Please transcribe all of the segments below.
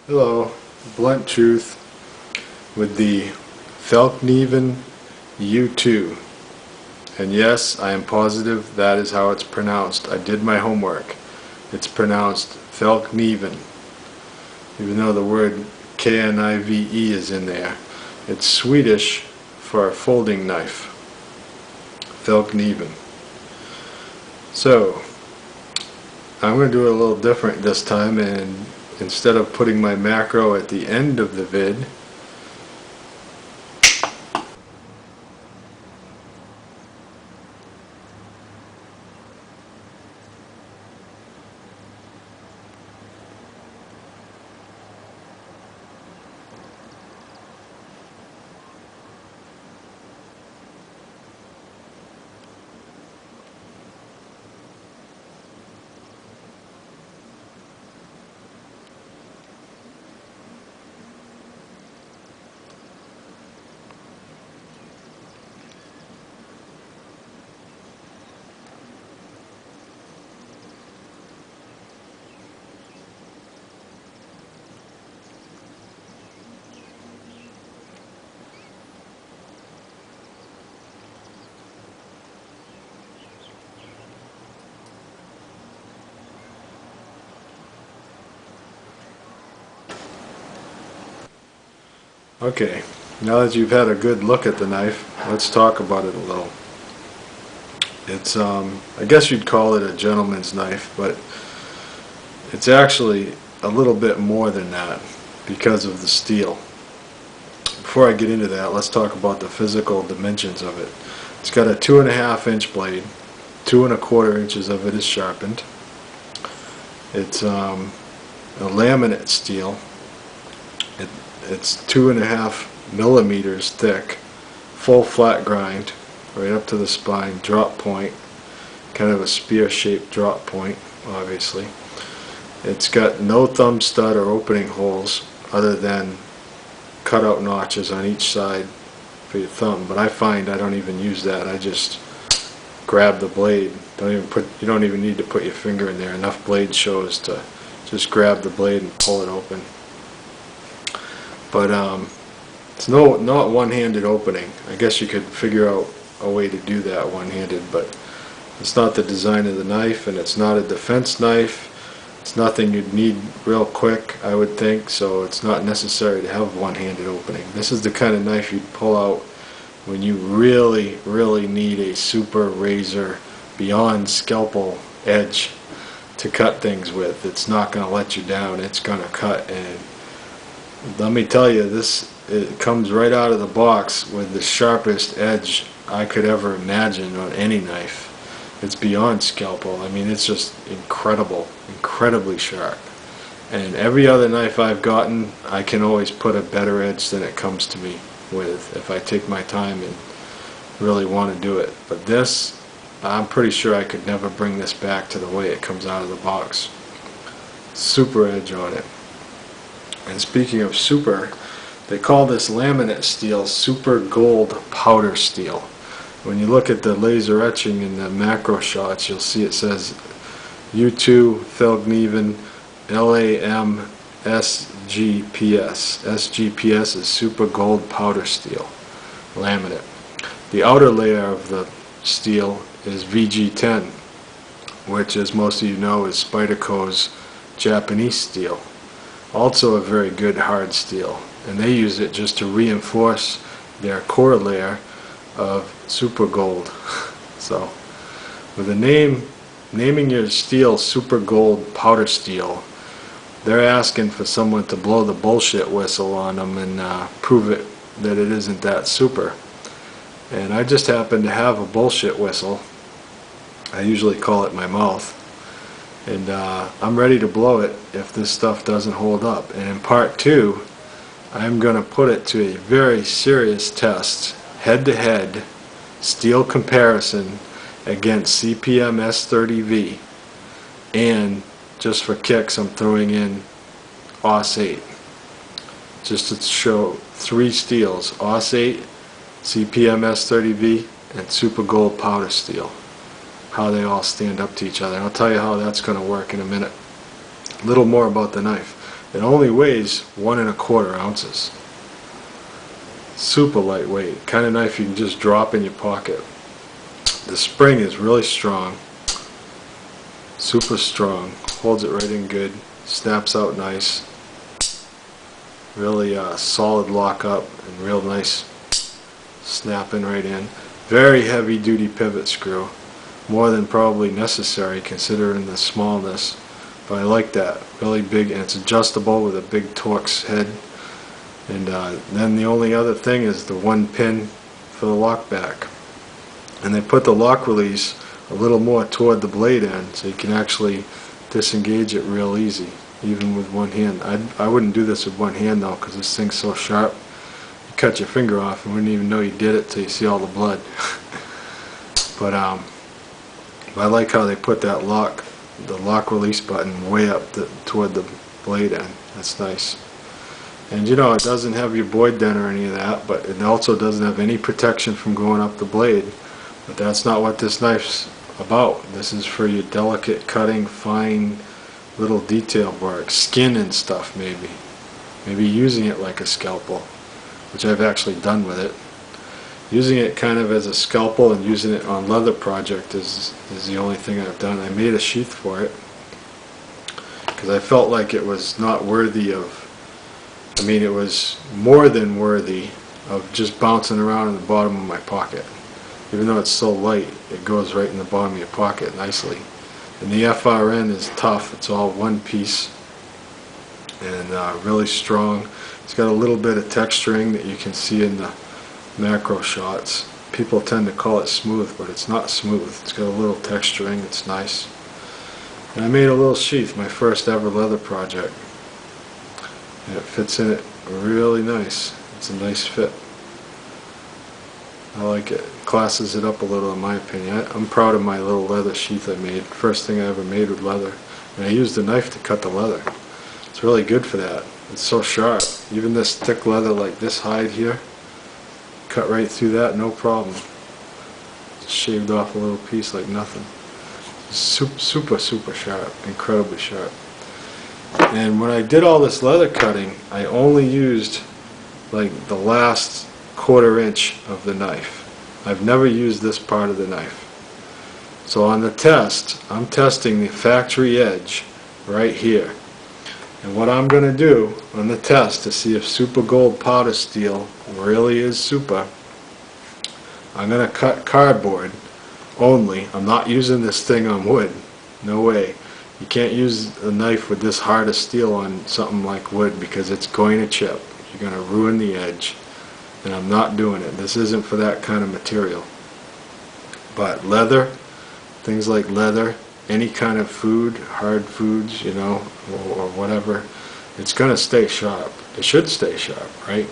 Hello, Blunt Truth with the Fallkniven U2. And yes, I am positive that is how it's pronounced. I did my homework. It's pronounced Fallkniven, even though the word K-N-I-V-E is in there. It's Swedish for a folding knife. Fallkniven. So, I'm going to do it a little different this time, and instead of putting my macro at the end of the vid, okay, now that you've had a good look at the knife, let's talk about it a little. It's, I guess you'd call it a gentleman's knife, but it's actually a little bit more than that because of the steel. Before I get into that, let's talk about the physical dimensions of it. It's got a 2.5 inch blade, 2¼ inches of it is sharpened. It's a laminate steel. It's 2.5 millimeters thick, full flat grind, right up to the spine, drop point, kind of a spear-shaped drop point, obviously. It's got no thumb stud or opening holes other than cutout notches on each side for your thumb, but I find I don't even use that. I just grab the blade. You don't even need to put your finger in there. Enough blade shows to just grab the blade and pull it open. But it's not one-handed opening. I guess you could figure out a way to do that one-handed, but it's not the design of the knife, and it's not a defense knife. It's nothing you'd need real quick, I would think, so it's not necessary to have one-handed opening. This is the kind of knife you'd pull out when you really, really need a super razor beyond scalpel edge to cut things with. It's not going to let you down. It's going to cut, and let me tell you, it comes right out of the box with the sharpest edge I could ever imagine on any knife. It's beyond scalpel. I mean, it's just incredible, incredibly sharp. And every other knife I've gotten, I can always put a better edge than it comes to me with if I take my time and really want to do it. But this, I'm pretty sure I could never bring this back to the way it comes out of the box. Super edge on it. And speaking of super, they call this laminate steel super gold powder steel. When you look at the laser etching in the macro shots, you'll see it says U2 Fallkniven LAM SGPS. SGPS is super gold powder steel, laminate. The outer layer of the steel is VG10, which, as most of you know, is Spyderco's Japanese steel. Also a very good hard steel, and they use it just to reinforce their core layer of super gold. So with the naming your steel super gold powder steel, they're asking for someone to blow the bullshit whistle on them and prove it that it isn't that super. And I just happen to have a bullshit whistle. I usually call it my mouth. And I'm ready to blow it if this stuff doesn't hold up. And in part 2, I'm going to put it to a very serious test, head-to-head steel comparison against CPM S30V. And just for kicks, I'm throwing in AUS 8. Just to show 3 steels, AUS 8, CPM S30V, and super gold powder steel. How they all stand up to each other. I'll tell you how that's going to work in a minute. A little more about the knife. It only weighs 1¼ ounces. Super lightweight, kind of knife you can just drop in your pocket. The spring is really strong, super strong, holds it right in good, snaps out nice, really solid lock up and real nice snapping right in. Very heavy duty pivot screw, more than probably necessary considering the smallness, but I like that, really big, and it's adjustable with a big Torx head. And then the only other thing is the one pin for the lock back. And they put the lock release a little more toward the blade end so you can actually disengage it real easy, even with one hand. I wouldn't do this with one hand though, because this thing's so sharp. You cut your finger off and wouldn't even know you did it till you see all the blood. But I like how they put that the lock release button way up toward the blade end. That's nice. And you know, it doesn't have your void dent or any of that, but it also doesn't have any protection from going up the blade. But that's not what this knife's about. This is for your delicate cutting, fine little detail work, skin and stuff maybe. Maybe using it like a scalpel, which I've actually done with it. Using it kind of as a scalpel and using it on leather project is the only thing I've done. I made a sheath for it because I felt like it was not worthy of, I mean, it was more than worthy of just bouncing around in the bottom of my pocket. Even though it's so light, it goes right in the bottom of your pocket nicely. And the FRN is tough. It's all one piece and really strong. It's got a little bit of texturing that you can see in the macro shots. People tend to call it smooth, but it's not smooth. It's got a little texturing. It's nice. And I made a little sheath, my first ever leather project. And it fits in it really nice. It's a nice fit. I like it. Classes it up a little in my opinion. I'm proud of my little leather sheath I made. First thing I ever made with leather. And I used a knife to cut the leather. It's really good for that. It's so sharp. Even this thick leather like this hide here, cut right through that, no problem. Just shaved off a little piece like nothing. Super sharp. Incredibly sharp. And when I did all this leather cutting, I only used like the last 1/4 inch of the knife. I've never used this part of the knife. So on the test, I'm testing the factory edge right here. And what I'm going to do on the test to see if super gold powder steel really is super, I'm going to cut cardboard only. I'm not using this thing on wood. No way. You can't use a knife with this hard of steel on something like wood because it's going to chip. You're going to ruin the edge. And I'm not doing it. This isn't for that kind of material. But leather, things like leather, any kind of food, hard foods, you know, or whatever, it's going to stay sharp. It should stay sharp, right?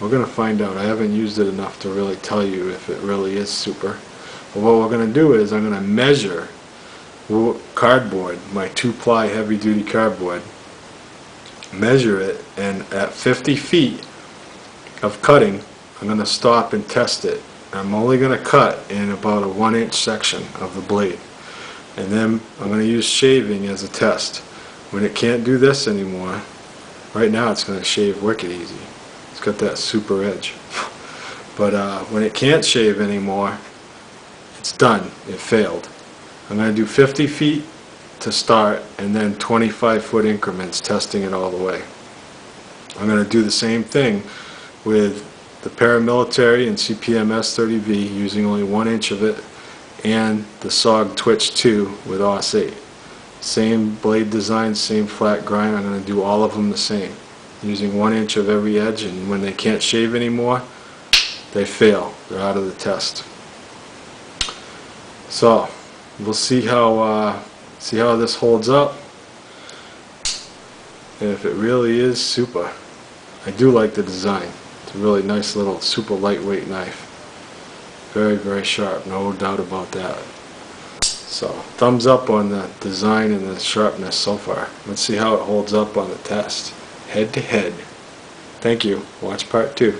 We're going to find out. I haven't used it enough to really tell you if it really is super. But what we're going to do is I'm going to measure cardboard, my 2-ply heavy-duty cardboard, measure it, and at 50 feet of cutting, I'm going to stop and test it. I'm only going to cut in about a 1-inch section of the blade. And then I'm going to use shaving as a test. When it can't do this anymore, right now it's going to shave wicked easy. It's got that super edge. But when it can't shave anymore, it's done. It failed. I'm going to do 50 feet to start and then 25-foot increments, testing it all the way. I'm going to do the same thing with the paramilitary and CPMS 30V, using only 1 inch of it, and the SOG Twitch 2 with OS 8. Same blade design, same flat grind. I'm going to do all of them the same, using 1 inch of every edge, and when they can't shave anymore, they fail. They're out of the test. So we'll see how this holds up, and if it really is super. I do like the design. It's a really nice little super lightweight knife. Very sharp, no doubt about that. So thumbs up on the design and the sharpness so far. Let's see how it holds up on the test. Head to head. Thank you. Watch part 2.